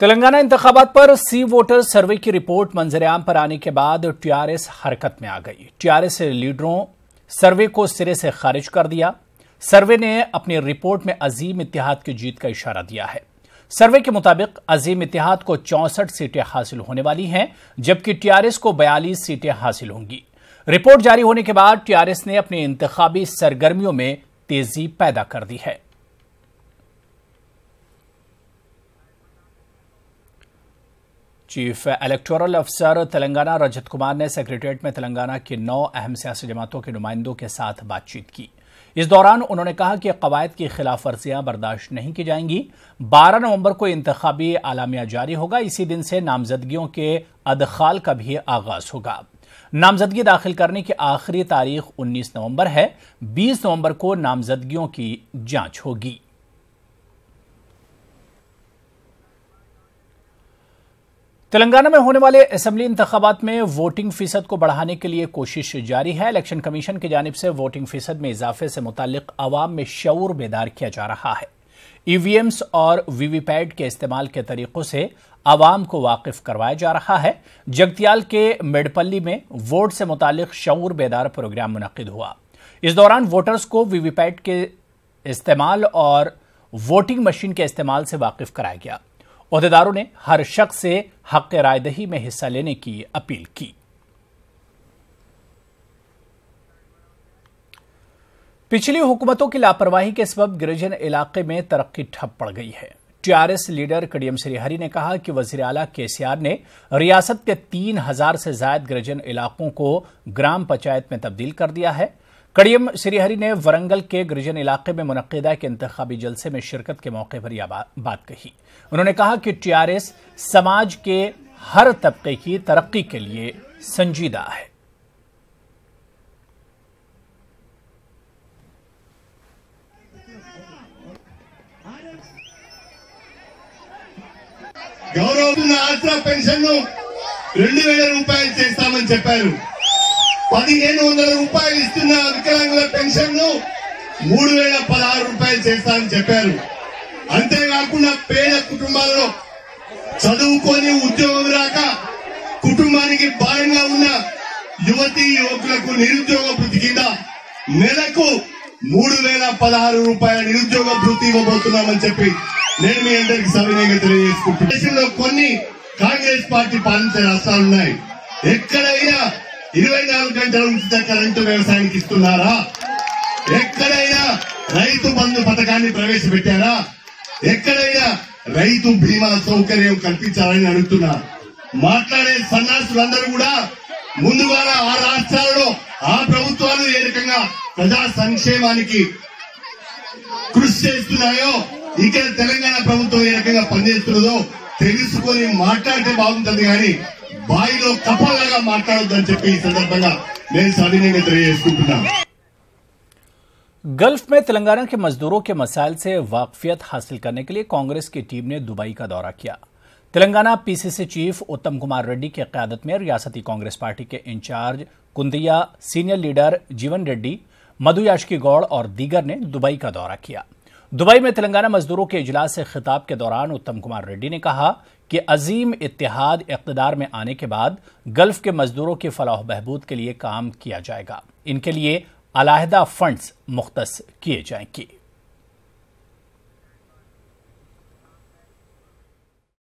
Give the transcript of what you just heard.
तेलंगाना इंतखाबात पर सी वोटर सर्वे की रिपोर्ट मंजरेआम पर आने के बाद टीआरएस हरकत में आ गई। टीआरएस लीडरों सर्वे को सिरे से खारिज कर दिया। सर्वे ने अपनी रिपोर्ट में अजीम इत्तेहाद की जीत का इशारा दिया है। सर्वे के मुताबिक अजीम इत्तेहाद को 64 सीटें हासिल होने वाली हैं, जबकि टीआरएस को 42 सीटें हासिल होंगी। रिपोर्ट जारी होने के बाद टीआरएस ने अपनी इंतखाबी सरगर्मियों में तेजी पैदा कर दी है। चीफ इलेक्टोरल अफसर तेलंगाना रजत कुमार ने सेक्रेटेरिएट में तेलंगाना की 9 अहम सियासी जमातों के नुमाइंदों के साथ बातचीत की। इस दौरान उन्होंने कहा कि कवायद की खिलाफ वर्जियां बर्दाश्त नहीं की जाएंगी। 12 नवंबर को इंतखाबी आलामिया जारी होगा। इसी दिन से नामजदगियों के अदखाल का भी आगाज होगा। नामजदगी दाखिल करने की आखिरी तारीख 19 नवंबर है। 20 नवंबर को नामजदगियों की जांच होगी। तेलंगाना में होने वाले असेंबली इंतखाबात में वोटिंग फीसद को बढ़ाने के लिए कोशिश जारी है। इलेक्शन कमीशन की जानिब से वोटिंग फीसद में इजाफे से मुताल्लिक अवाम में शऊर बेदार किया जा रहा है। ईवीएम्स और वीवीपैट के इस्तेमाल के तरीकों से अवाम को वाकिफ करवाया जा रहा है। जगतियाल के मेडपल्ली में वोट से मुताल्लिक शऊर बेदार प्रोग्राम मुनक्किद हुआ। इस दौरान वोटर्स को वीवीपैट के इस्तेमाल और वोटिंग मशीन के इस्तेमाल से वाकिफ कराया गया। ओहदेदारों ने हर शख्स से हक रायदही में हिस्सा लेने की अपील की। पिछली हुकूमतों की लापरवाही के सबब गिरिजन इलाके में तरक्की ठप पड़ गई है। टीआरएस लीडर कडियम श्रीहरि ने कहा कि वजीर आला केसीआर ने रियासत के 3000 से ज्यादा गिरिजन इलाकों को ग्राम पंचायत में तब्दील कर दिया है। कडियम श्रीहरि ने वरंगल के गिरिजन इलाके में मुनक्किदा के इंतखाबी जलसे में शिरकत के मौके पर यह बात कही। उन्होंने कहा कि टीआरएस समाज के हर तबके की तरक्की के लिए संजीदा है। గౌరవ ఆసరా పెన్షన్ 2000 రూపాయలు చేస్తామని చెప్పారు। 1500 రూపాయలు ఇస్తున్న వికలాంగుల పెన్షన్ 3016 రూపాయలు చేస్తామని చెప్పారు। అంతేకాకుండా పేద కుటుంబాలలో చదువుకొని ఉద్యోగం రాక కుటుంబానికి భారంగా ఉన్న యువతీ యువకులకు నిరుద్యోగ భృతి కింద నెలకు 3016 రూపాయల నిరుద్యోగ భృతి ఇవ్వబోతున్నామని చెప్పి నేను మీ అందరికి సవినయంగా తెలియజేసుకుంటున్నాను। దేశంలో కొన్ని కాంగ్రెస్ పార్టీ పాలించే రాష్ట్రాలున్నాయి। ఎక్కడైనా 24 గంటల ఉచిత కరెంటు వ్యవసాయానికి ఇస్తున్నారా? ఎక్కడైనా రైతు బంధు పథకాన్ని ప్రవేశపెట్టారా? ఎక్కడైనా రైతు బీమా సౌకర్యం కల్పించాలని అడుగుతున్నా। మాట్లాడే సన్నాసులందరూ కూడా ముందుగా ఆ రాష్ట్రాలలో ఆ ప్రభుత్వాలు ఏ రకంగా ప్రజా సంక్షేమానికి కృషి చేస్తున్నాయో ఇక్కడ తెలంగాణ ప్రభుత్వం ఏ రకంగా పనిచేస్తున్నదో తెలుసుకొని మాట్లాడితే బాగుంటుంది, కానీ బాయిలో కప్పలాగా మాట్లాడొద్దని చెప్పి ఈ సందర్భంగా నేను సవినయంగా తెలియజేసుకుంటున్నాను। गल्फ में तेलंगाना के मजदूरों के मसाइल से वाकफियत हासिल करने के लिए कांग्रेस की टीम ने दुबई का दौरा किया। तेलंगाना पीसीसी चीफ उत्तम कुमार रेड्डी की क़यादत में रियासती कांग्रेस पार्टी के इंचार्ज कुंदिया, सीनियर लीडर जीवन रेड्डी, मधु याशकी गौड़ और दीगर ने दुबई का दौरा किया। दुबई में तेलंगाना मजदूरों के इजलास से खिताब के दौरान उत्तम कुमार रेड्डी ने कहा कि अजीम इत्तेहाद इक़्तिदार में आने के बाद गल्फ के मजदूरों की फलाह बहबूद के लिए काम किया जाएगा। इनके लिए अलहदा फंड्स मुख्तस किए जाएंगे।